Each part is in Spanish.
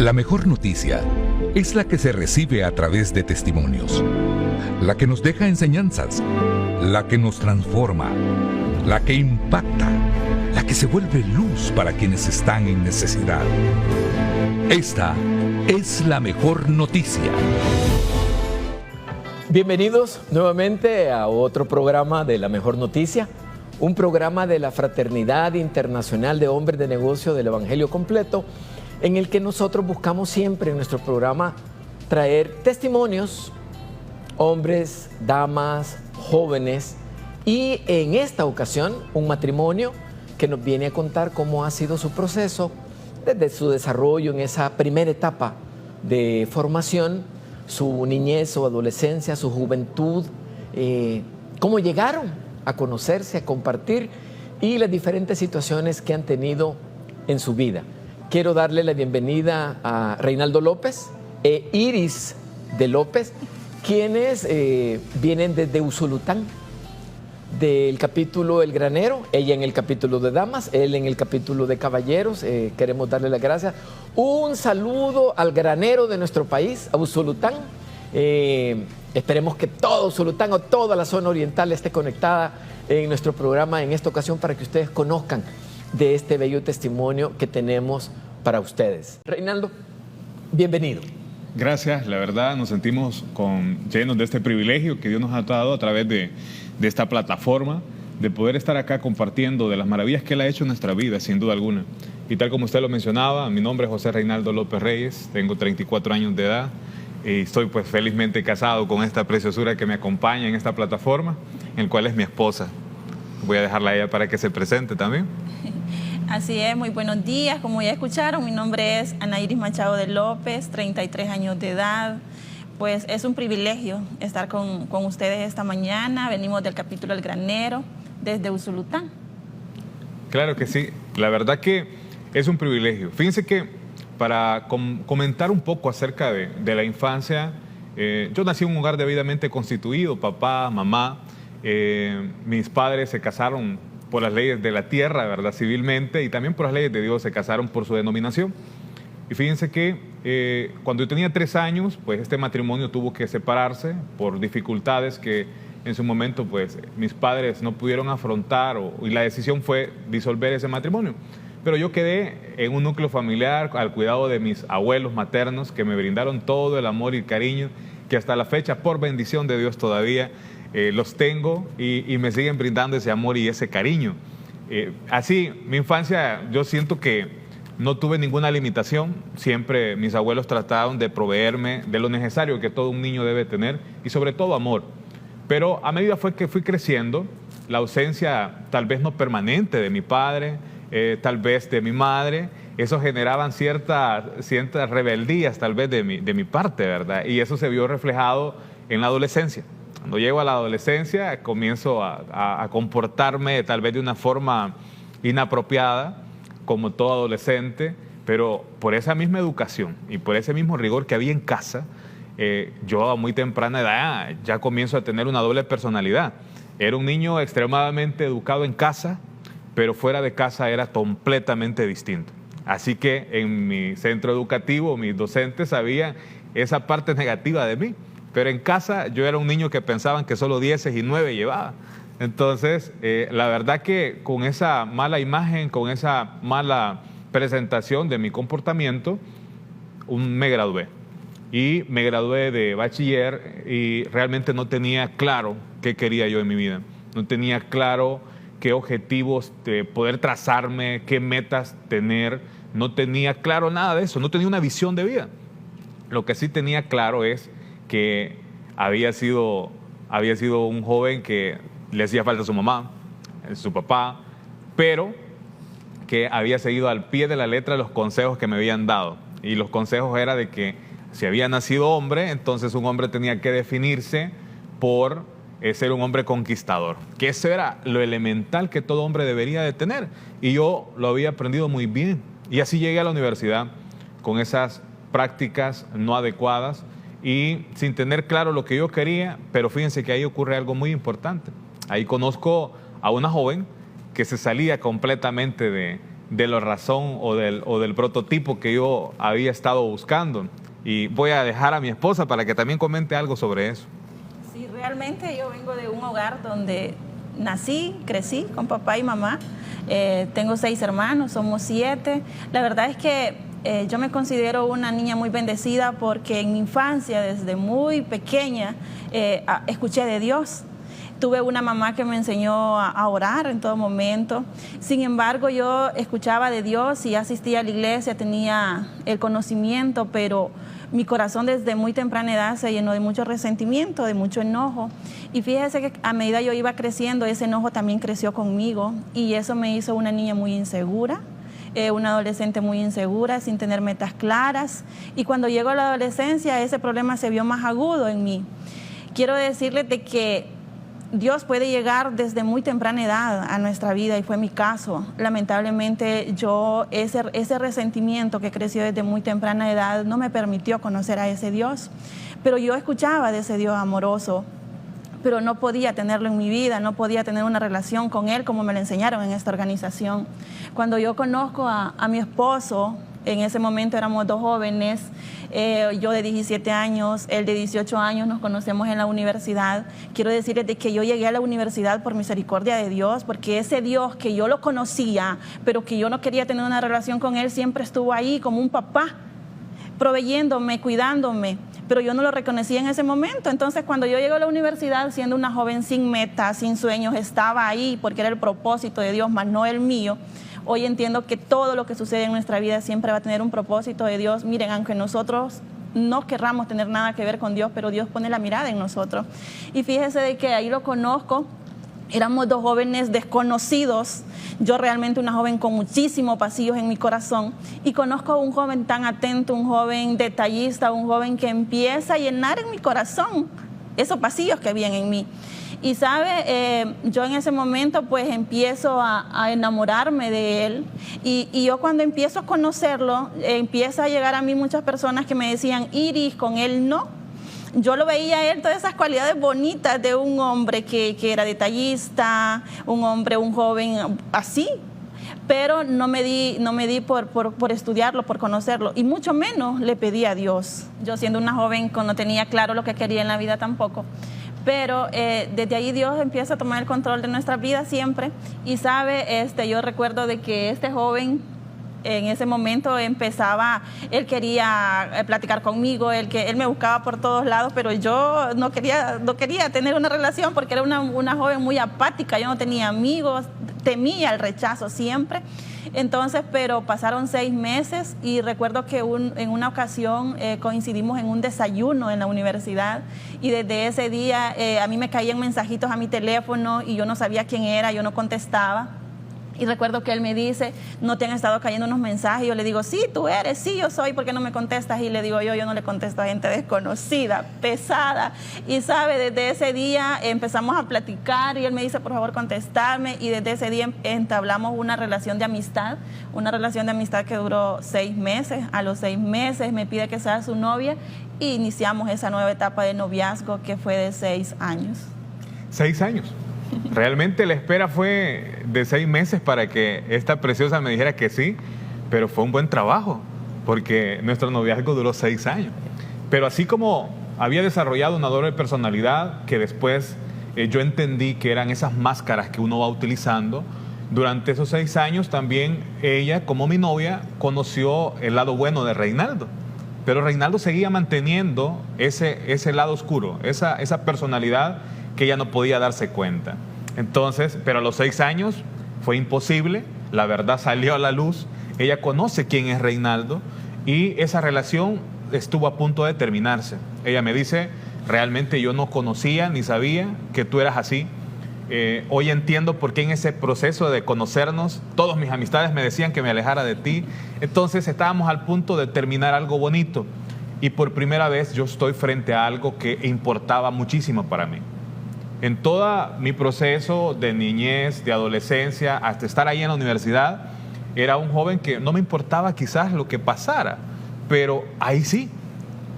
La mejor noticia es la que se recibe a través de testimonios, la que nos deja enseñanzas, la que nos transforma, la que impacta, la que se vuelve luz para quienes están en necesidad. Esta es la mejor noticia. Bienvenidos nuevamente a otro programa de La Mejor Noticia, un programa de la Fraternidad Internacional de Hombres de Negocio del Evangelio Completo, en el que nosotros buscamos siempre en nuestro programa traer testimonios, hombres, damas, jóvenes, y en esta ocasión un matrimonio que nos viene a contar cómo ha sido su proceso desde su desarrollo en esa primera etapa de formación, su niñez o adolescencia, su juventud, cómo llegaron a conocerse, a compartir y las diferentes situaciones que han tenido en su vida. Quiero darle la bienvenida a Reinaldo López e Iris de López, quienes vienen desde Usulután, del capítulo El Granero, ella en el capítulo de Damas, él en el capítulo de Caballeros. Queremos darle las gracias. Un saludo al granero de nuestro país, a Usulután. Esperemos que todo Usulután o toda la zona oriental esté conectada en nuestro programa en esta ocasión para que ustedes conozcan de este bello testimonio que tenemos para ustedes. Reinaldo, bienvenido. Gracias, la verdad nos sentimos llenos de este privilegio que Dios nos ha dado a través de esta plataforma, de poder estar acá compartiendo de las maravillas que Él ha hecho en nuestra vida, sin duda alguna. Y tal como usted lo mencionaba, mi nombre es José Reinaldo López Reyes, tengo 34 años de edad y estoy pues felizmente casado con esta preciosura que me acompaña en esta plataforma, en el cual es mi esposa. Voy a dejarla a ella para que se presente también. Así es, muy buenos días. Como ya escucharon, mi nombre es Ana Iris Machado de López, 33 años de edad. Pues es un privilegio estar con ustedes esta mañana. Venimos del capítulo El Granero, desde Usulután. Claro que sí, la verdad que es un privilegio. Fíjense que para comentar un poco acerca de la infancia, yo nací en un hogar debidamente constituido, papá, mamá. Mis padres se casaron por las leyes de la tierra, ¿verdad? Civilmente, y también por las leyes de Dios se casaron por su denominación. Y fíjense que cuando yo tenía 3 años, pues este matrimonio tuvo que separarse por dificultades que en su momento pues mis padres no pudieron afrontar y la decisión fue disolver ese matrimonio. Pero yo quedé en un núcleo familiar al cuidado de mis abuelos maternos que me brindaron todo el amor y el cariño que hasta la fecha, por bendición de Dios todavía, los tengo y me siguen brindando ese amor y ese cariño. Así, mi infancia, yo siento que no tuve ninguna limitación. Siempre mis abuelos trataron de proveerme de lo necesario que todo un niño debe tener y sobre todo amor. Pero a medida que fui creciendo, la ausencia tal vez no permanente de mi padre, tal vez de mi madre, eso generaban ciertas rebeldías tal vez de mi parte, ¿verdad? Y eso se vio reflejado en la adolescencia. Cuando llego a la adolescencia, comienzo a comportarme tal vez de una forma inapropiada, como todo adolescente, pero por esa misma educación y por ese mismo rigor que había en casa, yo a muy temprana edad ya comienzo a tener una doble personalidad. Era un niño extremadamente educado en casa, pero fuera de casa era completamente distinto. Así que en mi centro educativo, mis docentes sabían esa parte negativa de mí. Pero en casa yo era un niño que pensaban que solo 10 y 9 llevaba. Entonces, la verdad que con esa mala imagen, con esa mala presentación de mi comportamiento, me gradué. Y me gradué de bachiller y realmente no tenía claro qué quería yo en mi vida. No tenía claro qué objetivos poder trazarme, qué metas tener. No tenía claro nada de eso, no tenía una visión de vida. Lo que sí tenía claro es que había sido un joven que le hacía falta a su mamá, a su papá, pero que había seguido al pie de la letra los consejos que me habían dado. Y los consejos eran de que si había nacido hombre, entonces un hombre tenía que definirse por ser un hombre conquistador, que eso era lo elemental que todo hombre debería de tener. Y yo lo había aprendido muy bien. Y así llegué a la universidad con esas prácticas no adecuadas, y sin tener claro lo que yo quería, pero fíjense que ahí ocurre algo muy importante. Ahí conozco a una joven que se salía completamente de la razón o del prototipo que yo había estado buscando. Y voy a dejar a mi esposa para que también comente algo sobre eso. Sí, realmente yo vengo de un hogar donde nací, crecí con papá y mamá. Tengo 6 hermanos, somos 7. La verdad es que yo me considero una niña muy bendecida porque en mi infancia, desde muy pequeña, escuché de Dios. Tuve una mamá que me enseñó a orar en todo momento. Sin embargo, yo escuchaba de Dios y asistía a la iglesia, tenía el conocimiento, pero mi corazón desde muy temprana edad se llenó de mucho resentimiento, de mucho enojo. Y fíjese que a medida yo iba creciendo, ese enojo también creció conmigo y eso me hizo una niña muy insegura. Una adolescente muy insegura, sin tener metas claras. Y cuando llegó a la adolescencia, ese problema se vio más agudo en mí. Quiero decirles de que Dios puede llegar desde muy temprana edad a nuestra vida y fue mi caso. Lamentablemente yo ese resentimiento que creció desde muy temprana edad no me permitió conocer a ese Dios. Pero yo escuchaba de ese Dios amoroso, pero no podía tenerlo en mi vida, no podía tener una relación con Él como me lo enseñaron en esta organización. Cuando yo conozco a mi esposo, en ese momento éramos 2 jóvenes, yo de 17 años, él de 18 años, nos conocemos en la universidad. Quiero decirles de que yo llegué a la universidad por misericordia de Dios, porque ese Dios que yo lo conocía, pero que yo no quería tener una relación con Él, siempre estuvo ahí como un papá, proveyéndome, cuidándome. Pero yo no lo reconocía en ese momento. Entonces, cuando yo llego a la universidad, siendo una joven sin metas, sin sueños, estaba ahí porque era el propósito de Dios, más no el mío. Hoy entiendo que todo lo que sucede en nuestra vida siempre va a tener un propósito de Dios. Miren, aunque nosotros no querramos tener nada que ver con Dios, pero Dios pone la mirada en nosotros. Y fíjese de que ahí lo conozco. Éramos 2 jóvenes desconocidos, yo realmente una joven con muchísimos pasillos en mi corazón, y conozco a un joven tan atento, un joven detallista, un joven que empieza a llenar en mi corazón esos pasillos que habían en mí. Y sabe, yo en ese momento pues empiezo a enamorarme de él y yo cuando empiezo a conocerlo, empieza a llegar a mí muchas personas que me decían, Iris, con él no. Yo lo veía a él, todas esas cualidades bonitas de un hombre que era detallista, un joven así, pero no me di por estudiarlo, por conocerlo, y mucho menos le pedí a Dios. Yo siendo una joven que no tenía claro lo que quería en la vida tampoco, pero desde ahí Dios empieza a tomar el control de nuestra vida siempre, y sabe, yo recuerdo de que este joven en ese momento él quería platicar conmigo, él me buscaba por todos lados, pero yo no quería tener una relación porque era una joven muy apática, yo no tenía amigos, temía el rechazo siempre. Entonces, pero pasaron 6 meses y recuerdo que en una ocasión coincidimos en un desayuno en la universidad y desde ese día a mí me caían mensajitos a mi teléfono y yo no sabía quién era, yo no contestaba. Y recuerdo que él me dice, ¿no te han estado cayendo unos mensajes? Y yo le digo, sí, tú eres, sí, yo soy, ¿por qué no me contestas? Y le digo, yo no le contesto a gente desconocida, pesada. Y sabe, desde ese día empezamos a platicar y él me dice, por favor, contestarme. Y desde ese día entablamos una relación de amistad que duró 6 meses. A los 6 meses me pide que sea su novia y iniciamos esa nueva etapa de noviazgo que fue de 6 años. 6 años. Realmente la espera fue de 6 meses para que esta preciosa me dijera que sí, pero fue un buen trabajo, porque nuestro noviazgo duró 6 años. Pero así como había desarrollado una doble personalidad, que después yo entendí que eran esas máscaras que uno va utilizando, durante esos 6 años también ella, como mi novia, conoció el lado bueno de Reinaldo. Pero Reinaldo seguía manteniendo ese lado oscuro, esa personalidad que ella no podía darse cuenta. Entonces, pero a los 6 años fue imposible, la verdad salió a la luz, ella conoce quién es Reinaldo y esa relación estuvo a punto de terminarse. Ella me dice, realmente yo no conocía ni sabía que tú eras así. Hoy entiendo por qué en ese proceso de conocernos, todas mis amistades me decían que me alejara de ti. Entonces estábamos al punto de terminar algo bonito y por primera vez yo estoy frente a algo que importaba muchísimo para mí. En todo mi proceso de niñez, de adolescencia, hasta estar ahí en la universidad, era un joven que no me importaba quizás lo que pasara, pero ahí sí,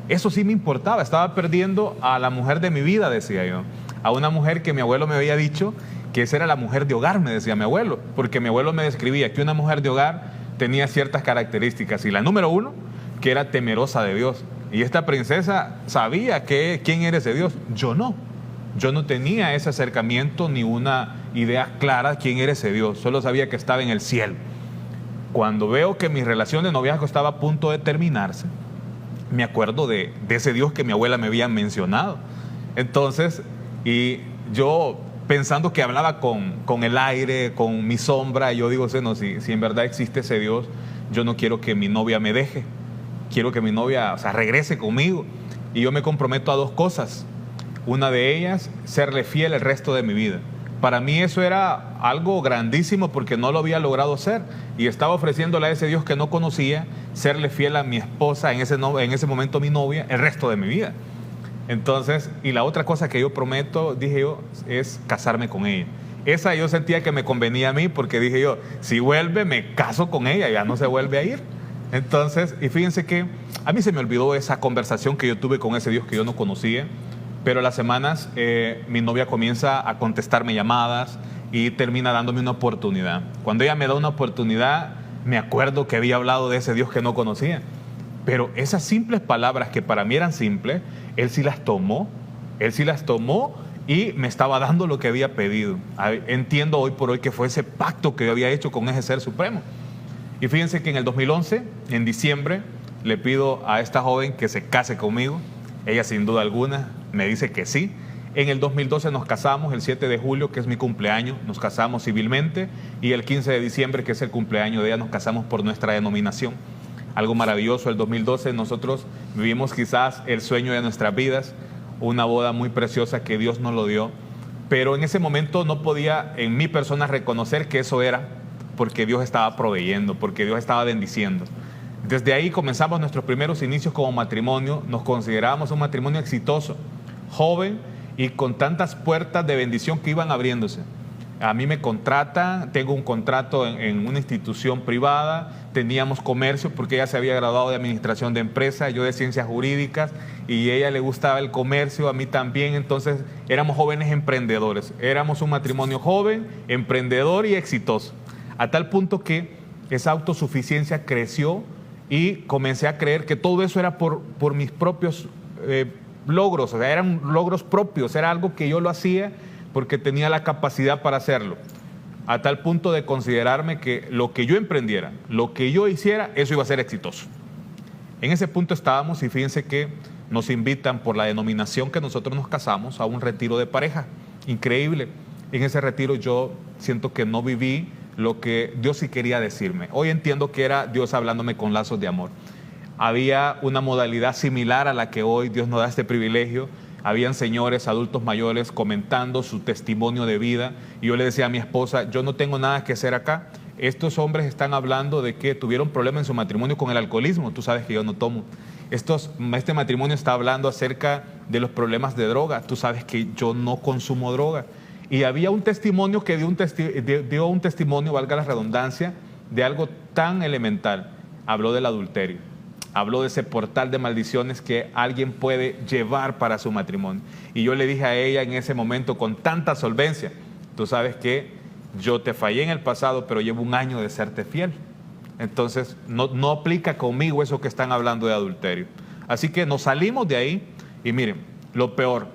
eso sí me importaba. Estaba perdiendo a la mujer de mi vida, decía yo, a una mujer que mi abuelo me había dicho que esa era la mujer de hogar, me decía mi abuelo, porque mi abuelo me describía que una mujer de hogar tenía ciertas características, y la número 1, que era temerosa de Dios. Y esta princesa sabía quién era ese Dios. Yo no tenía ese acercamiento ni una idea clara de quién era ese Dios, solo sabía que estaba en el cielo. Cuando veo que mi relación de noviazgo estaba a punto de terminarse, me acuerdo de ese Dios que mi abuela me había mencionado. Entonces, y yo pensando que hablaba con el aire, con mi sombra, yo digo, no, si en verdad existe ese Dios, yo no quiero que mi novia me deje, quiero que mi novia, regrese conmigo. Y yo me comprometo a 2 cosas. Una de ellas, serle fiel el resto de mi vida. Para mí eso era algo grandísimo porque no lo había logrado hacer, y estaba ofreciéndole a ese Dios que no conocía, serle fiel a mi esposa, en ese momento mi novia, el resto de mi vida. Entonces, y la otra cosa que yo prometo, dije yo, es casarme con ella. Esa yo sentía que me convenía a mí, porque dije yo, si vuelve, me caso con ella, ya no se vuelve a ir. Entonces, y fíjense que a mí se me olvidó esa conversación que yo tuve con ese Dios que yo no conocía, pero a las semanas mi novia comienza a contestarme llamadas y termina dándome una oportunidad. Cuando ella me da una oportunidad, me acuerdo que había hablado de ese Dios que no conocía. Pero esas simples palabras que para mí eran simples, Él sí las tomó y me estaba dando lo que había pedido. Entiendo hoy por hoy que fue ese pacto que yo había hecho con ese Ser Supremo. Y fíjense que en el 2011, en diciembre, le pido a esta joven que se case conmigo. Ella sin duda alguna me dice que sí. En el 2012 nos casamos, el 7 de julio, que es mi cumpleaños, nos casamos civilmente, y el 15 de diciembre, que es el cumpleaños de ella, nos casamos por nuestra denominación. Algo maravilloso, el 2012 nosotros vivimos quizás el sueño de nuestras vidas, una boda muy preciosa que Dios nos lo dio, pero en ese momento no podía en mi persona reconocer que eso era porque Dios estaba proveyendo, porque Dios estaba bendiciendo. Desde ahí comenzamos nuestros primeros inicios como matrimonio, nos considerábamos un matrimonio exitoso, joven y con tantas puertas de bendición que iban abriéndose. A mí me contratan, tengo un contrato en una institución privada, teníamos comercio porque ella se había graduado de administración de empresas, yo de ciencias jurídicas, y a ella le gustaba el comercio, a mí también. Entonces éramos jóvenes emprendedores, éramos un matrimonio joven, emprendedor y exitoso, a tal punto que esa autosuficiencia creció y comencé a creer que todo eso era por mis propios logros, o sea, eran logros propios, era algo que yo lo hacía porque tenía la capacidad para hacerlo, a tal punto de considerarme que lo que yo emprendiera, lo que yo hiciera, eso iba a ser exitoso. En ese punto estábamos, y fíjense que nos invitan por la denominación que nosotros nos casamos a un retiro de pareja. Increíble. En ese retiro yo siento que no viví lo que Dios sí quería decirme. Hoy entiendo que era Dios hablándome con lazos de amor. Había una modalidad similar a la que hoy Dios nos da este privilegio. Habían señores, adultos mayores, comentando su testimonio de vida. Y yo le decía a mi esposa, yo no tengo nada que hacer acá. Estos hombres están hablando de que tuvieron problemas en su matrimonio con el alcoholismo. Tú sabes que yo no tomo. Este matrimonio está hablando acerca de los problemas de droga. Tú sabes que yo no consumo droga. Y había un testimonio que dio un testimonio, valga la redundancia, de algo tan elemental. Habló del adulterio. Habló de ese portal de maldiciones que alguien puede llevar para su matrimonio. Y yo le dije a ella en ese momento con tanta solvencia, tú sabes que yo te fallé en el pasado, pero llevo 1 año de serte fiel. Entonces no aplica conmigo eso que están hablando de adulterio. Así que nos salimos de ahí y miren, lo peor,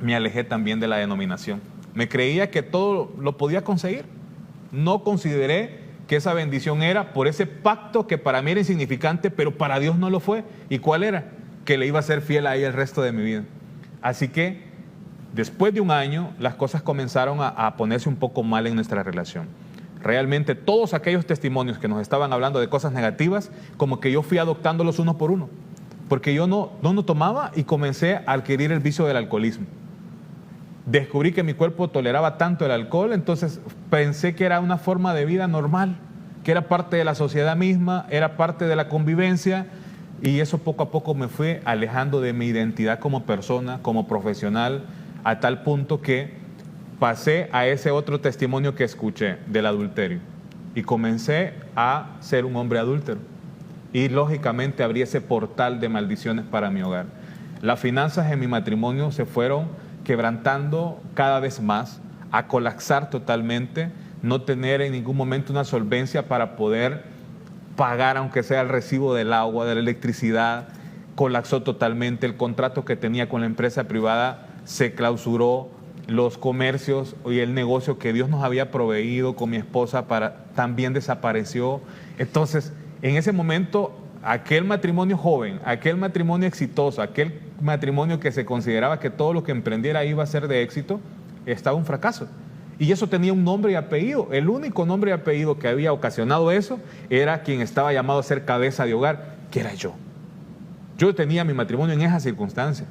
me alejé también de la denominación. Me creía que todo lo podía conseguir. No consideré que esa bendición era por ese pacto que para mí era insignificante, pero para Dios no lo fue. ¿Y cuál era? Que le iba a ser fiel a ella el resto de mi vida. Así que después de 1 año, las cosas comenzaron a ponerse un poco mal en nuestra relación. Realmente todos aquellos testimonios que nos estaban hablando de cosas negativas, como que yo fui adoptándolos uno por uno. Porque yo no tomaba y comencé a adquirir el vicio del alcoholismo. Descubrí que mi cuerpo toleraba tanto el alcohol, entonces pensé que era una forma de vida normal, que era parte de la sociedad misma, era parte de la convivencia, y eso poco a poco me fue alejando de mi identidad como persona, como profesional, a tal punto que pasé a ese otro testimonio que escuché del adulterio y comencé a ser un hombre adúltero. Y lógicamente abrí ese portal de maldiciones para mi hogar. Las finanzas en mi matrimonio se fueron quebrantando cada vez más, a colapsar totalmente, no tener en ningún momento una solvencia para poder pagar aunque sea el recibo del agua, de la electricidad. Colapsó totalmente, el contrato que tenía con la empresa privada se clausuró, los comercios y el negocio que Dios nos había proveído con mi esposa también desapareció. Entonces, en ese momento, aquel matrimonio joven, aquel matrimonio exitoso, aquel matrimonio que se consideraba que todo lo que emprendiera iba a ser de éxito, estaba un fracaso. Y eso tenía un nombre y apellido. El único nombre y apellido que había ocasionado eso era quien estaba llamado a ser cabeza de hogar, que era yo. Yo tenía mi matrimonio en esa circunstancia.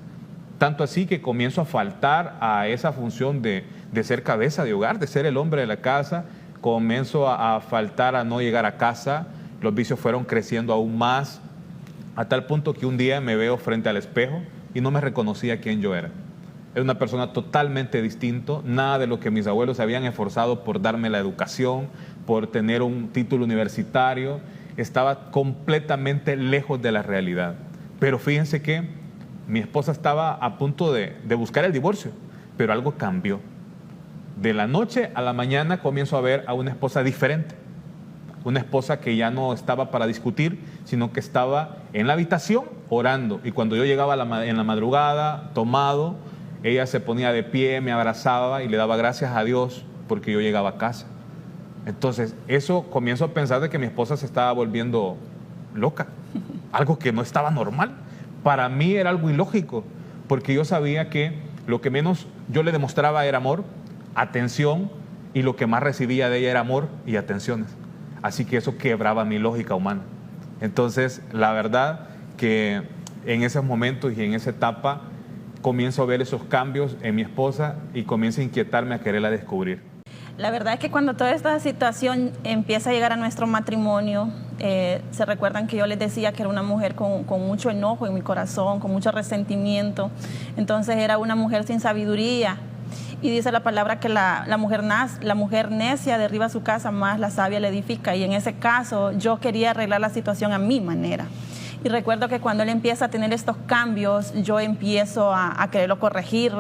Tanto así que comienzo a faltar a esa función de ser cabeza de hogar, de ser el hombre de la casa. Comienzo a faltar a no llegar a casa. Los vicios fueron creciendo aún más, a tal punto que un día me veo frente al espejo y no me reconocía quién yo era. Era una persona totalmente distinta, nada de lo que mis abuelos se habían esforzado por darme la educación, por tener un título universitario. Estaba completamente lejos de la realidad. Pero fíjense que mi esposa estaba a punto de buscar el divorcio, pero algo cambió. De la noche a la mañana comienzo a ver a una esposa diferente. Una esposa que ya no estaba para discutir, sino que estaba en la habitación orando. Y cuando yo llegaba en la madrugada, tomado, ella se ponía de pie, me abrazaba y le daba gracias a Dios porque yo llegaba a casa. Entonces, eso comienzo a pensar de que mi esposa se estaba volviendo loca. Algo que no estaba normal. Para mí era algo ilógico, porque yo sabía que lo que menos yo le demostraba era amor, atención, y lo que más recibía de ella era amor y atenciones. Así que eso quebraba mi lógica humana. Entonces, la verdad que en esos momentos y en esa etapa comienzo a ver esos cambios en mi esposa y comienzo a inquietarme a quererla descubrir. La verdad es que cuando toda esta situación empieza a llegar a nuestro matrimonio, se recuerdan que yo les decía que era una mujer con mucho enojo en mi corazón, con mucho resentimiento. Entonces era una mujer sin sabiduría. Y dice la palabra que la mujer necia derriba su casa, más la sabia la edifica. Y en ese caso yo quería arreglar la situación a mi manera. Y recuerdo que cuando él empieza a tener estos cambios, yo empiezo a quererlo corregir,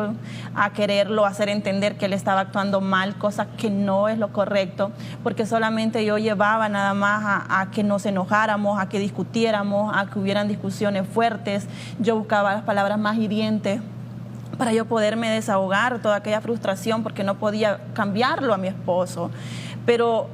a quererlo hacer entender que él estaba actuando mal, cosa que no es lo correcto, porque solamente yo llevaba nada más a que nos enojáramos, a que discutiéramos, a que hubieran discusiones fuertes. Yo buscaba las palabras más hirientes para yo poderme desahogar toda aquella frustración, porque no podía cambiarlo a mi esposo. Pero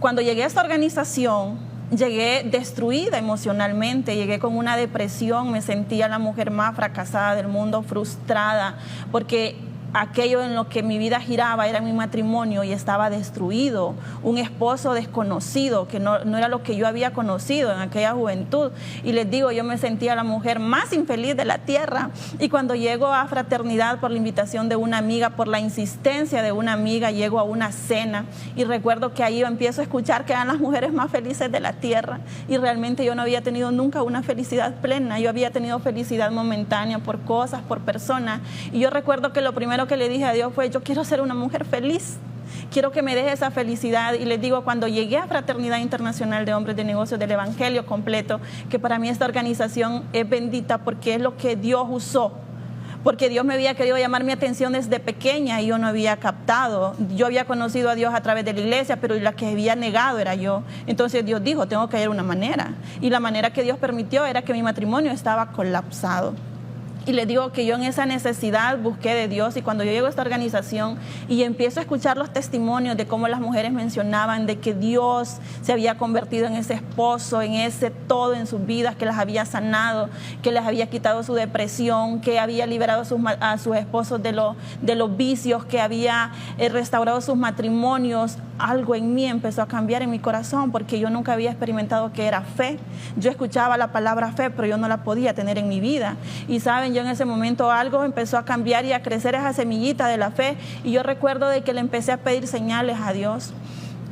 cuando llegué a esta organización, llegué destruida emocionalmente, llegué con una depresión, me sentía la mujer más fracasada del mundo, frustrada, porque aquello en lo que mi vida giraba era mi matrimonio y estaba destruido. Un esposo desconocido, que no era lo que yo había conocido en aquella juventud. Y les digo, yo me sentía la mujer más infeliz de la tierra. Y cuando llego a Fraternidad por la invitación de una amiga, por la insistencia de una amiga, llego a una cena y recuerdo que ahí yo empiezo a escuchar que eran las mujeres más felices de la tierra. Y realmente yo no había tenido nunca una felicidad plena. Yo había tenido felicidad momentánea por cosas, por personas. Y yo recuerdo que lo primero que le dije a Dios fue: yo quiero ser una mujer feliz, quiero que me deje esa felicidad. Y les digo, cuando llegué a Fraternidad Internacional de Hombres de Negocios del Evangelio Completo, que para mí esta organización es bendita porque es lo que Dios usó, porque Dios me había querido llamar mi atención desde pequeña y yo no había captado. Yo había conocido a Dios a través de la iglesia, pero la que había negado era yo. Entonces Dios dijo, tengo que hallar una manera. Y la manera que Dios permitió era que mi matrimonio estaba colapsado. Y les digo que yo en esa necesidad busqué de Dios, y cuando yo llego a esta organización y empiezo a escuchar los testimonios de cómo las mujeres mencionaban de que Dios se había convertido en ese esposo, en ese todo en sus vidas, que las había sanado, que les había quitado su depresión, que había liberado a sus esposos de los vicios, que había restaurado sus matrimonios, algo en mí empezó a cambiar en mi corazón, porque yo nunca había experimentado que era fe. Yo escuchaba la palabra fe, pero yo no la podía tener en mi vida. Y saben, yo en ese momento algo empezó a cambiar y a crecer esa semillita de la fe, y yo recuerdo de que le empecé a pedir señales a Dios.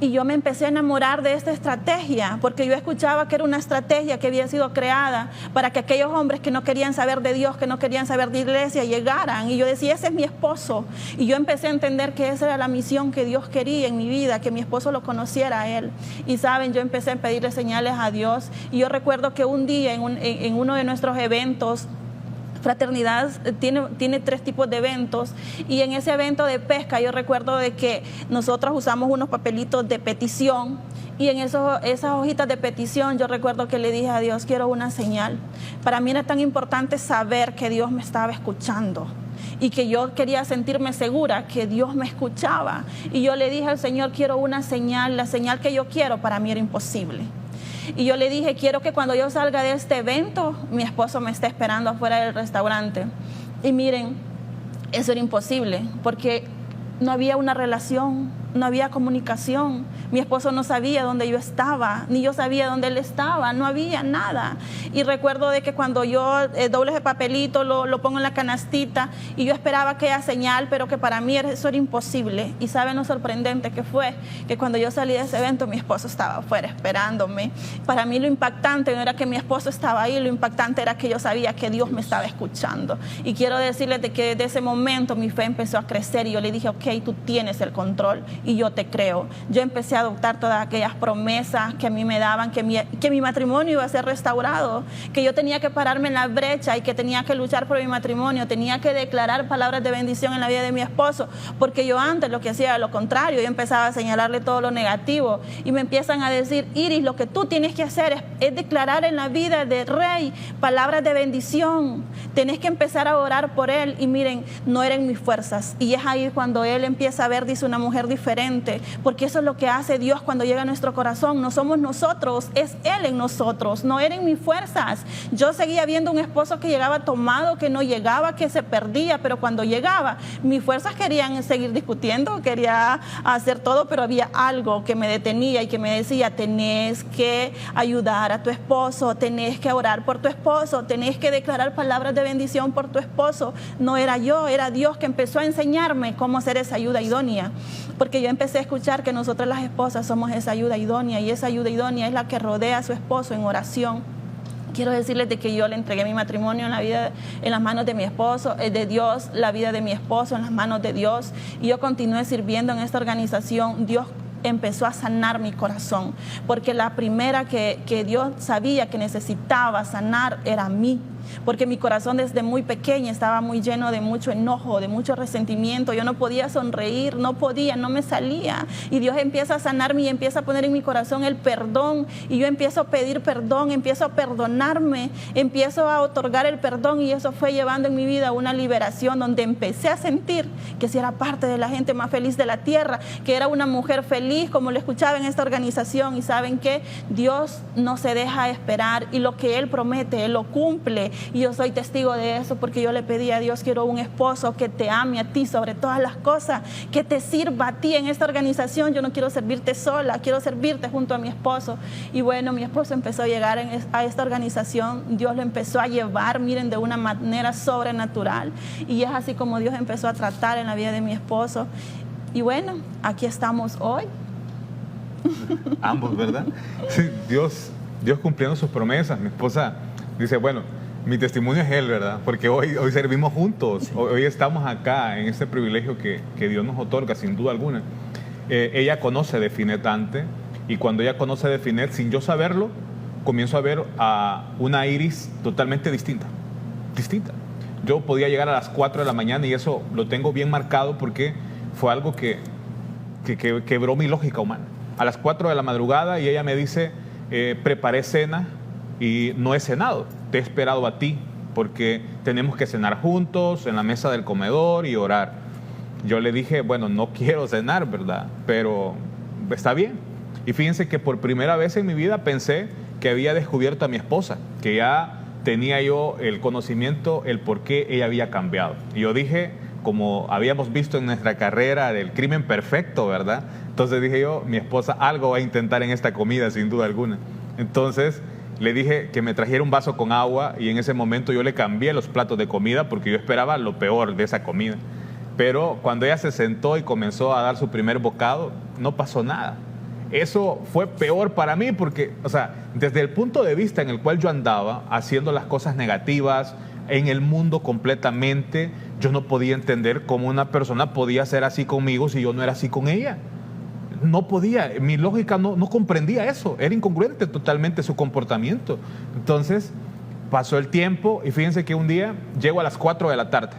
Y yo me empecé a enamorar de esta estrategia, porque yo escuchaba que era una estrategia que había sido creada para que aquellos hombres que no querían saber de Dios, que no querían saber de iglesia, llegaran. Y yo decía, ese es mi esposo. Y yo empecé a entender que esa era la misión que Dios quería en mi vida, que mi esposo lo conociera a él. Y saben, yo empecé a pedirle señales a Dios. Y yo recuerdo que un día en uno de nuestros eventos, Fraternidad tiene 3 tipos de eventos, y en ese evento de pesca yo recuerdo de que nosotros usamos unos papelitos de petición, y en esas hojitas de petición yo recuerdo que le dije a Dios, quiero una señal. Para mí era tan importante saber que Dios me estaba escuchando y que yo quería sentirme segura que Dios me escuchaba, y yo le dije al Señor, quiero una señal. La señal que yo quiero para mí era imposible. Y yo le dije, quiero que cuando yo salga de este evento, mi esposo me esté esperando afuera del restaurante. Y miren, eso era imposible, porque no había una relación, no había comunicación. Mi esposo no sabía dónde yo estaba, ni yo sabía dónde él estaba, no había nada. Y recuerdo de que cuando yo doble ese papelito, lo pongo en la canastita, y yo esperaba aquella señal, pero que para mí eso era imposible. Y ¿saben lo sorprendente que fue? Que cuando yo salí de ese evento, mi esposo estaba afuera esperándome. Para mí lo impactante no era que mi esposo estaba ahí, lo impactante era que yo sabía que Dios me estaba escuchando. Y quiero decirles de que desde ese momento mi fe empezó a crecer, y yo le dije, ok, tú tienes el control y yo te creo. Yo empecé a adoptar todas aquellas promesas que a mí me daban, que mi matrimonio iba a ser restaurado, que yo tenía que pararme en la brecha y que tenía que luchar por mi matrimonio, tenía que declarar palabras de bendición en la vida de mi esposo, porque yo antes lo que hacía era lo contrario. Yo empezaba a señalarle todo lo negativo, y me empiezan a decir, Iris, lo que tú tienes que hacer es declarar en la vida de Rey palabras de bendición, tenés que empezar a orar por él. Y miren, no eran mis fuerzas, y es ahí cuando él empieza a ver, dice, una mujer diferente, porque eso es lo que hace Dios cuando llega a nuestro corazón. No somos nosotros, es Él en nosotros, no eran mis fuerzas. Yo seguía viendo un esposo que llegaba tomado, que no llegaba, que se perdía, pero cuando llegaba, mis fuerzas querían seguir discutiendo, quería hacer todo, pero había algo que me detenía y que me decía, tenés que ayudar a tu esposo, tenés que orar por tu esposo, tenés que declarar palabras de bendición por tu esposo. No era yo, era Dios que empezó a enseñarme cómo hacer esa ayuda idónea, porque yo empecé a escuchar que nosotras las esposas somos esa ayuda idónea, y esa ayuda idónea es la que rodea a su esposo en oración. Quiero decirles de que yo le entregué mi matrimonio en las manos de mi esposo, de Dios, la vida de mi esposo en las manos de Dios, y yo continué sirviendo en esta organización. Dios empezó a sanar mi corazón, porque la primera que Dios sabía que necesitaba sanar era mí, porque mi corazón desde muy pequeña estaba muy lleno de mucho enojo, de mucho resentimiento. Yo no podía sonreír, no me salía, y Dios empieza a sanarme y empieza a poner en mi corazón el perdón, y yo empiezo a pedir perdón, empiezo a perdonarme, empiezo a otorgar el perdón, y eso fue llevando en mi vida una liberación, donde empecé a sentir que si era parte de la gente más feliz de la tierra, que era una mujer feliz, como lo escuchaba en esta organización. Y ¿saben qué? Dios no se deja esperar, y lo que Él promete, Él lo cumple. Y yo soy testigo de eso, porque yo le pedí a Dios, quiero un esposo que te ame a ti sobre todas las cosas, que te sirva a ti en esta organización. Yo no quiero servirte sola, quiero servirte junto a mi esposo. Y bueno, mi esposo empezó a llegar a esta organización, Dios lo empezó a llevar, miren, de una manera sobrenatural, y es así como Dios empezó a tratar en la vida de mi esposo. Y bueno, aquí estamos hoy. Ambos, ¿verdad? Sí, Dios cumpliendo sus promesas. Mi esposa dice, bueno, mi testimonio es Él, ¿verdad? Porque hoy servimos juntos, hoy estamos acá en este privilegio que Dios nos otorga, sin duda alguna. Ella conoce de Finet antes, y cuando ella conoce de Finet, sin yo saberlo, comienzo a ver a una Iris totalmente distinta. Yo podía llegar a las 4 de la mañana, y eso lo tengo bien marcado, porque fue algo que quebró mi lógica humana. A las 4 de la madrugada, y ella me dice, preparé cena y no he cenado, te he esperado a ti, porque tenemos que cenar juntos en la mesa del comedor y orar. Yo le dije, bueno, no quiero cenar, ¿verdad? Pero está bien. Y fíjense que por primera vez en mi vida pensé que había descubierto a mi esposa, que ya tenía yo el conocimiento, el por qué ella había cambiado. Y yo dije, como habíamos visto en nuestra carrera del crimen perfecto, ¿verdad? Entonces dije yo, mi esposa algo va a intentar en esta comida, sin duda alguna. Entonces le dije que me trajera un vaso con agua, y en ese momento yo le cambié los platos de comida, porque yo esperaba lo peor de esa comida. Pero cuando ella se sentó y comenzó a dar su primer bocado, no pasó nada. Eso fue peor para mí, porque, o sea, desde el punto de vista en el cual yo andaba, haciendo las cosas negativas, en el mundo completamente, yo no podía entender cómo una persona podía ser así conmigo si yo no era así con ella. No podía, mi lógica no comprendía eso, era incongruente totalmente su comportamiento. Entonces, pasó el tiempo y fíjense que un día llego a las 4 de la tarde.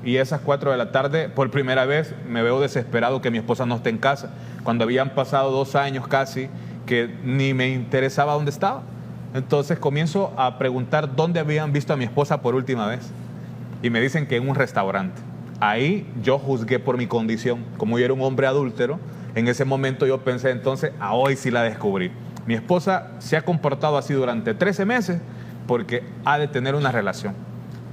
Y esas 4 de la tarde, por primera vez, me veo desesperado que mi esposa no esté en casa. Cuando habían pasado 2 años casi, que ni me interesaba dónde estaba. Entonces comienzo a preguntar dónde habían visto a mi esposa por última vez. Y me dicen que en un restaurante. Ahí yo juzgué por mi condición. Como yo era un hombre adúltero, en ese momento yo pensé entonces, hoy sí la descubrí. Mi esposa se ha comportado así durante 13 meses porque ha de tener una relación.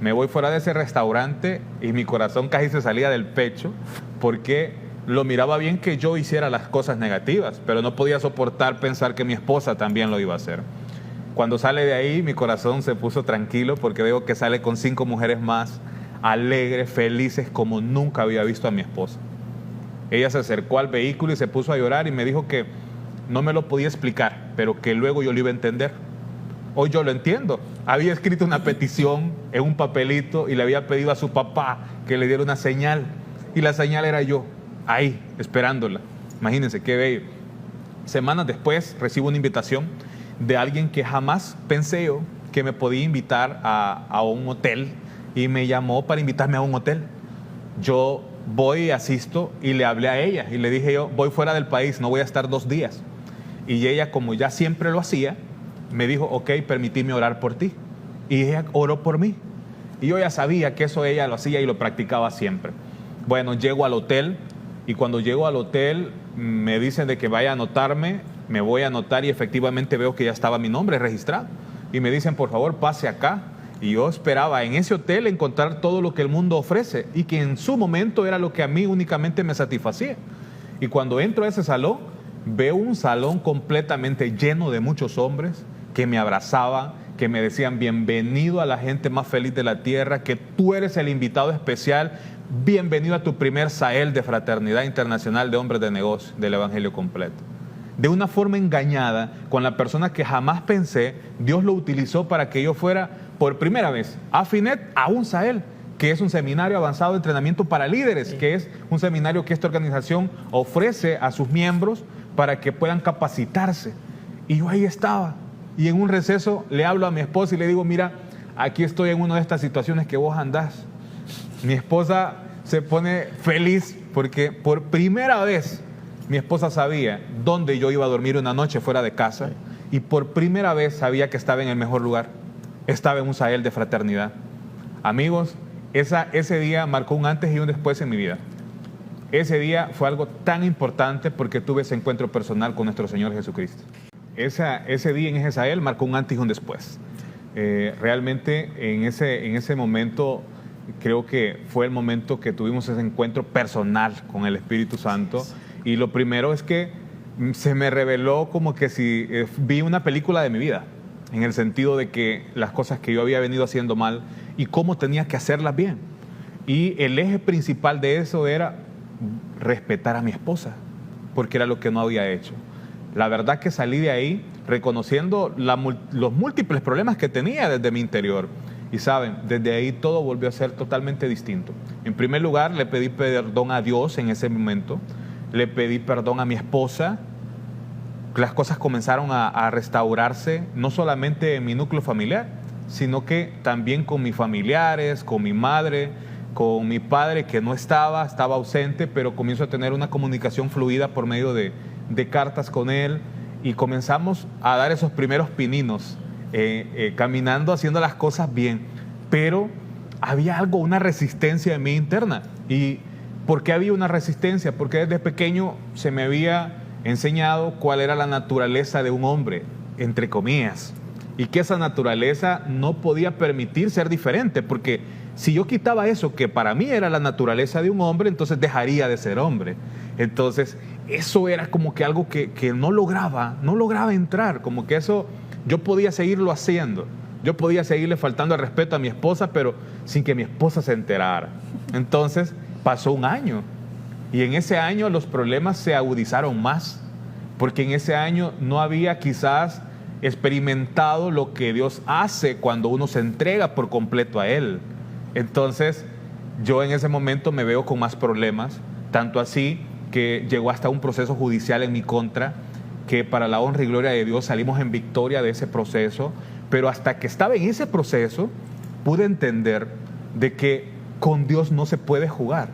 Me voy fuera de ese restaurante y mi corazón casi se salía del pecho porque lo miraba bien que yo hiciera las cosas negativas, pero no podía soportar pensar que mi esposa también lo iba a hacer. Cuando sale de ahí, mi corazón se puso tranquilo porque veo que sale con 5 mujeres más, alegres, felices, como nunca había visto a mi esposa. Ella se acercó al vehículo y se puso a llorar y me dijo que no me lo podía explicar, pero que luego yo lo iba a entender. Hoy yo lo entiendo. Había escrito una petición en un papelito y le había pedido a su papá que le diera una señal. Y la señal era yo, ahí, esperándola. Imagínense qué bello. Semanas después recibo una invitación de alguien que jamás pensé yo que me podía invitar a un hotel. Y me llamó para invitarme a un hotel. Yo voy y asisto y le hablé a ella. Y le dije yo, voy fuera del país, no voy a estar 2 días. Y ella, como ya siempre lo hacía, me dijo, ok, permitíme orar por ti. Y ella oró por mí. Y yo ya sabía que eso ella lo hacía y lo practicaba siempre. Bueno, llego al hotel y cuando llego al hotel me dicen de que vaya a anotarme. Me voy a anotar y efectivamente veo que ya estaba mi nombre registrado. Y me dicen, por favor, pase acá. Y yo esperaba en ese hotel encontrar todo lo que el mundo ofrece y que en su momento era lo que a mí únicamente me satisfacía. Y cuando entro a ese salón, veo un salón completamente lleno de muchos hombres que me abrazaban, que me decían bienvenido a la gente más feliz de la tierra, que tú eres el invitado especial, bienvenido a tu primer Sahel de Fraternidad Internacional de Hombres de Negocio del Evangelio Completo. De una forma engañada, con la persona que jamás pensé, Dios lo utilizó para que yo fuera por primera vez a Finet, a un Sahel, que es un seminario avanzado de entrenamiento para líderes, que es un seminario que esta organización ofrece a sus miembros para que puedan capacitarse. Y yo ahí estaba. Y en un receso le hablo a mi esposa y le digo, mira, aquí estoy en una de estas situaciones que vos andás. Mi esposa se pone feliz porque por primera vez mi esposa sabía dónde yo iba a dormir una noche fuera de casa y por primera vez sabía que estaba en el mejor lugar. Estaba en un Sahel de fraternidad. Amigos, ese día marcó un antes y un después en mi vida. Ese día fue algo tan importante porque tuve ese encuentro personal con nuestro Señor Jesucristo. Ese día en ese Sahel marcó un antes y un después. Realmente en ese momento creo que fue el momento que tuvimos ese encuentro personal con el Espíritu Santo. Y lo primero es que se me reveló como que si vi una película de mi vida, en el sentido de que las cosas que yo había venido haciendo mal y cómo tenía que hacerlas bien. Y el eje principal de eso era respetar a mi esposa, porque era lo que no había hecho. La verdad que salí de ahí reconociendo los múltiples problemas que tenía desde mi interior. Y saben, desde ahí todo volvió a ser totalmente distinto. En primer lugar, le pedí perdón a Dios en ese momento. Le pedí perdón a mi esposa. Las cosas comenzaron a restaurarse, no solamente en mi núcleo familiar, sino que también con mis familiares, con mi madre, con mi padre que no estaba ausente, pero comienzo a tener una comunicación fluida por medio de cartas con él y comenzamos a dar esos primeros pininos, caminando, haciendo las cosas bien, pero había una resistencia en mí interna. ¿Y por qué había una resistencia? Porque desde pequeño se me había enseñado cuál era la naturaleza de un hombre, entre comillas, y que esa naturaleza no podía permitir ser diferente, porque si yo quitaba eso que para mí era la naturaleza de un hombre, entonces dejaría de ser hombre. Entonces eso era como que algo que no lograba entrar, como que eso yo podía seguirlo haciendo, yo podía seguirle faltando el respeto a mi esposa, pero sin que mi esposa se enterara. Entonces pasó un año y en ese año los problemas se agudizaron más, porque en ese año no había quizás experimentado lo que Dios hace cuando uno se entrega por completo a Él. Entonces yo en ese momento me veo con más problemas, tanto así que llegó hasta un proceso judicial en mi contra, que para la honra y gloria de Dios salimos en victoria de ese proceso, Pero hasta que estaba en ese proceso, pude entender de que con Dios no se puede jugar.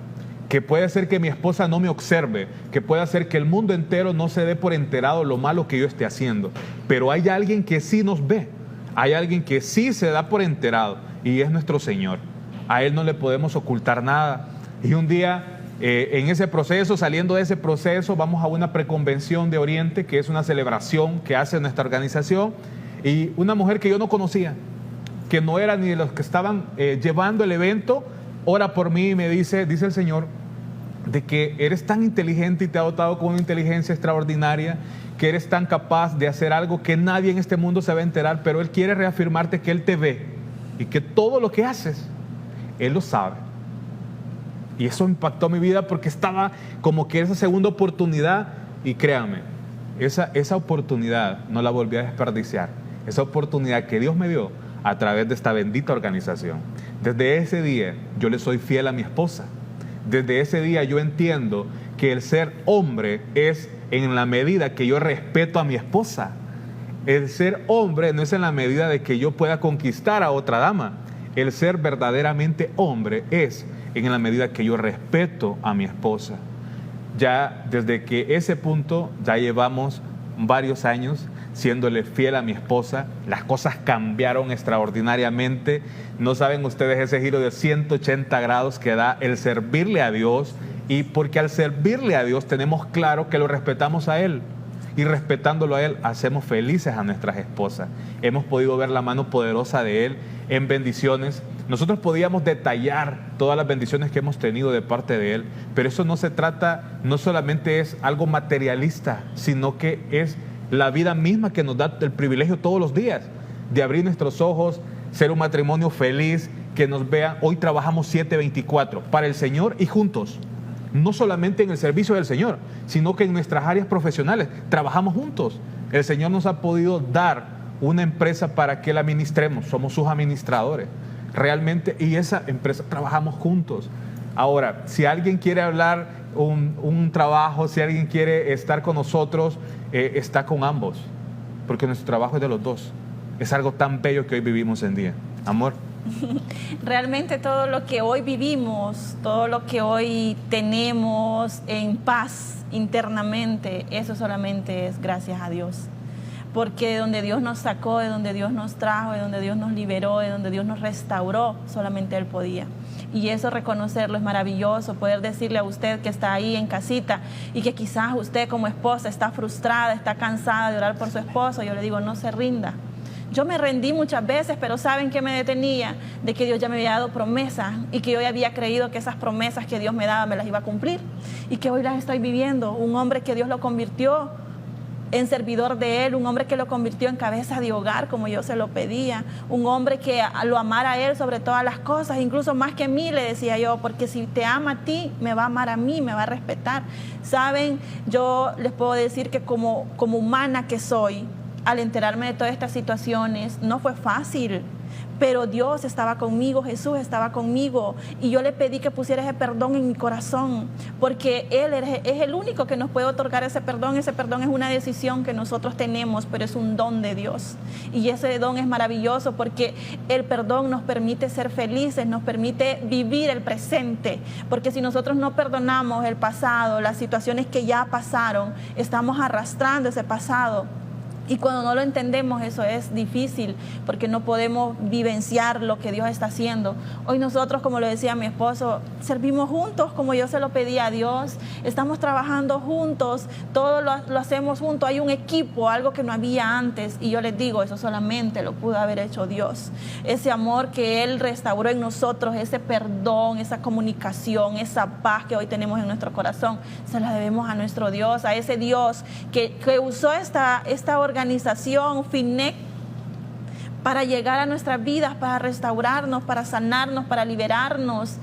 Que puede ser que mi esposa no me observe, que puede ser que el mundo entero no se dé por enterado lo malo que yo esté haciendo. Pero hay alguien que sí nos ve, hay alguien que sí se da por enterado y es nuestro Señor. A Él no le podemos ocultar nada. Y un día, en ese proceso, saliendo de ese proceso, vamos a una preconvención de Oriente, que es una celebración que hace nuestra organización, y una mujer que yo no conocía, que no era ni de los que estaban llevando el evento, ora por mí y me dice el Señor, de que eres tan inteligente y te ha dotado con una inteligencia extraordinaria, que eres tan capaz de hacer algo que nadie en este mundo se va a enterar, pero Él quiere reafirmarte que Él te ve y que todo lo que haces, Él lo sabe. Y eso impactó mi vida porque estaba como que esa segunda oportunidad, y créanme, esa oportunidad no la volví a desperdiciar. Esa oportunidad que Dios me dio a través de esta bendita organización. Desde ese día yo le soy fiel a mi esposa. Desde ese día yo entiendo que el ser hombre es en la medida que yo respeto a mi esposa. El ser hombre no es en la medida de que yo pueda conquistar a otra dama. El ser verdaderamente hombre es en la medida que yo respeto a mi esposa. Ya desde que ese punto ya llevamos varios años siéndole fiel a mi esposa. Las cosas cambiaron extraordinariamente. No saben ustedes ese giro de 180 grados que da el servirle a Dios, y porque al servirle a Dios tenemos claro que lo respetamos a Él, y respetándolo a Él hacemos felices a nuestras esposas. Hemos podido ver la mano poderosa de Él en bendiciones. Nosotros podíamos detallar todas las bendiciones que hemos tenido de parte de Él, pero eso no se trata, no solamente es algo materialista, sino que es la vida misma que nos da el privilegio todos los días de abrir nuestros ojos, ser un matrimonio feliz, que nos vean. Hoy trabajamos 7/24 para el Señor y juntos. No solamente en el servicio del Señor, sino que en nuestras áreas profesionales trabajamos juntos. El Señor nos ha podido dar una empresa para que la administremos, somos sus administradores realmente, y esa empresa trabajamos juntos. Ahora, si alguien quiere hablar un trabajo, si alguien quiere estar con nosotros, está con ambos, porque nuestro trabajo es de los dos. Es algo tan bello que hoy vivimos en día. Amor. Realmente todo lo que hoy vivimos, todo lo que hoy tenemos en paz internamente, eso solamente es gracias a Dios. Porque de donde Dios nos sacó, de donde Dios nos trajo, de donde Dios nos liberó, de donde Dios nos restauró, solamente Él podía. Y eso, reconocerlo, es maravilloso, poder decirle a usted que está ahí en casita y que quizás usted como esposa está frustrada, está cansada de orar por su esposo. Yo le digo, no se rinda. Yo me rendí muchas veces, pero ¿saben qué me detenía? De que Dios ya me había dado promesas y que yo ya había creído que esas promesas que Dios me daba me las iba a cumplir, y que hoy las estoy viviendo. Un hombre que Dios lo convirtió en servidor de Él, un hombre que lo convirtió en cabeza de hogar como yo se lo pedía, un hombre que lo amara a Él sobre todas las cosas, incluso más que a mí, le decía yo, porque si te ama a ti, me va a amar a mí, me va a respetar. Saben, yo les puedo decir que como humana que soy, al enterarme de todas estas situaciones, no fue fácil. Pero Dios estaba conmigo, Jesús estaba conmigo, y yo le pedí que pusiera ese perdón en mi corazón, porque Él es el único que nos puede otorgar ese perdón. Ese perdón es una decisión que nosotros tenemos, pero es un don de Dios, y ese don es maravilloso porque el perdón nos permite ser felices, nos permite vivir el presente, porque si nosotros no perdonamos el pasado, las situaciones que ya pasaron, estamos arrastrando ese pasado. Y cuando no lo entendemos, eso es difícil, porque no podemos vivenciar lo que Dios está haciendo. Hoy nosotros, como lo decía mi esposo, servimos juntos como yo se lo pedí a Dios. Estamos trabajando juntos, todo lo hacemos juntos. Hay un equipo, algo que no había antes. Y yo les digo, eso solamente lo pudo haber hecho Dios. Ese amor que Él restauró en nosotros, ese perdón, esa comunicación, esa paz que hoy tenemos en nuestro corazón, se la debemos a nuestro Dios, a ese Dios que usó esta organización FINEC para llegar a nuestras vidas, para restaurarnos, para sanarnos, para liberarnos,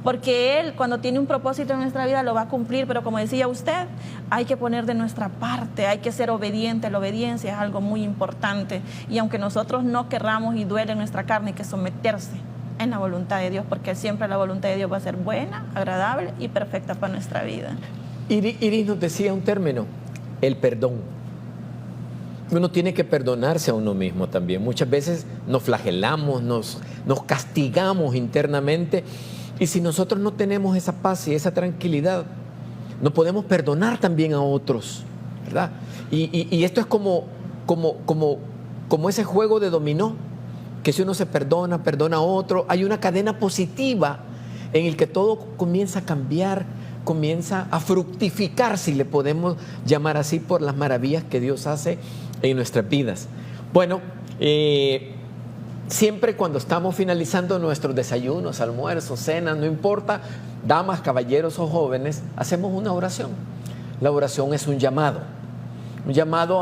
porque Él, cuando tiene un propósito en nuestra vida, lo va a cumplir. Pero como decía usted, hay que poner de nuestra parte, hay que ser obediente. La obediencia es algo muy importante, y aunque nosotros no querramos y duele en nuestra carne, hay que someterse en la voluntad de Dios, porque siempre la voluntad de Dios va a ser buena, agradable y perfecta para nuestra vida. Iris nos decía un término, el perdón. uno tiene que perdonarse a uno mismo también. Muchas veces nos flagelamos, nos castigamos internamente, y si nosotros no tenemos esa paz y esa tranquilidad, no podemos perdonar también a otros, ¿verdad? Y esto es como ese juego de dominó, que si uno se perdona a otro, hay una cadena positiva en el que todo comienza a cambiar, comienza a fructificar, si le podemos llamar así, por las maravillas que Dios hace en nuestras vidas. Bueno, siempre cuando estamos finalizando nuestros desayunos, almuerzos, cenas, no importa, damas, caballeros o jóvenes, hacemos una oración. La oración es un llamado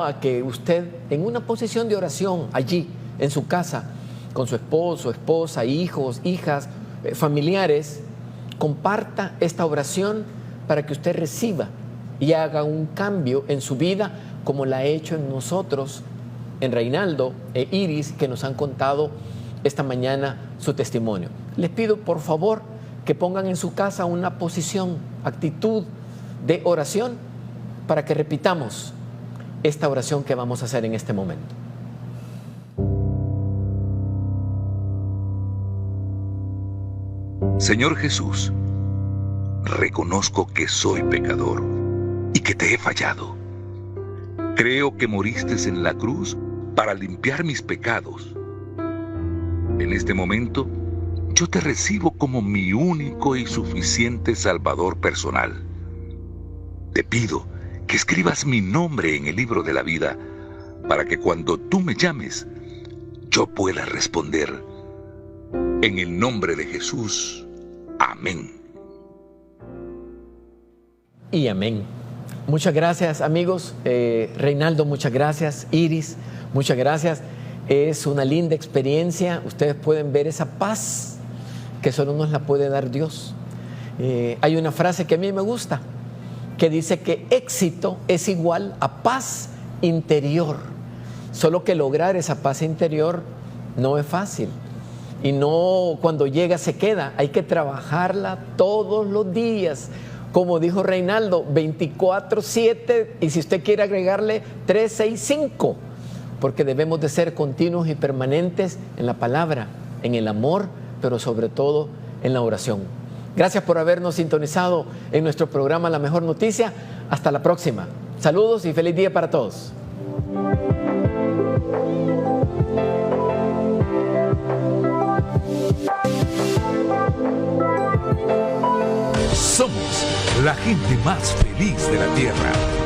a que usted, en una posición de oración, allí, en su casa, con su esposo, esposa, hijos, hijas, familiares, comparta esta oración para que usted reciba y haga un cambio en su vida, como la ha hecho en nosotros, en Reinaldo e Iris, que nos han contado esta mañana su testimonio. Les pido, por favor, que pongan en su casa una posición, actitud de oración, para que repitamos esta oración que vamos a hacer en este momento. Señor Jesús, reconozco que soy pecador y que te he fallado. Creo que moriste en la cruz para limpiar mis pecados. En este momento, yo te recibo como mi único y suficiente Salvador personal. Te pido que escribas mi nombre en el libro de la vida, para que cuando tú me llames, yo pueda responder: en el nombre de Jesús. Amén. Y amén. Muchas gracias, amigos. Reinaldo, muchas gracias. Iris, muchas gracias. Es una linda experiencia. Ustedes pueden ver esa paz que solo nos la puede dar Dios. Hay una frase que a mí me gusta, que dice que éxito es igual a paz interior. Solo que lograr esa paz interior no es fácil. Y no cuando llega se queda. Hay que trabajarla todos los días. Como dijo Reinaldo, 24/7, y si usted quiere agregarle 365, porque debemos de ser continuos y permanentes en la palabra, en el amor, pero sobre todo en la oración. Gracias por habernos sintonizado en nuestro programa La Mejor Noticia. Hasta la próxima. Saludos y feliz día para todos. Somos la gente más feliz de la tierra.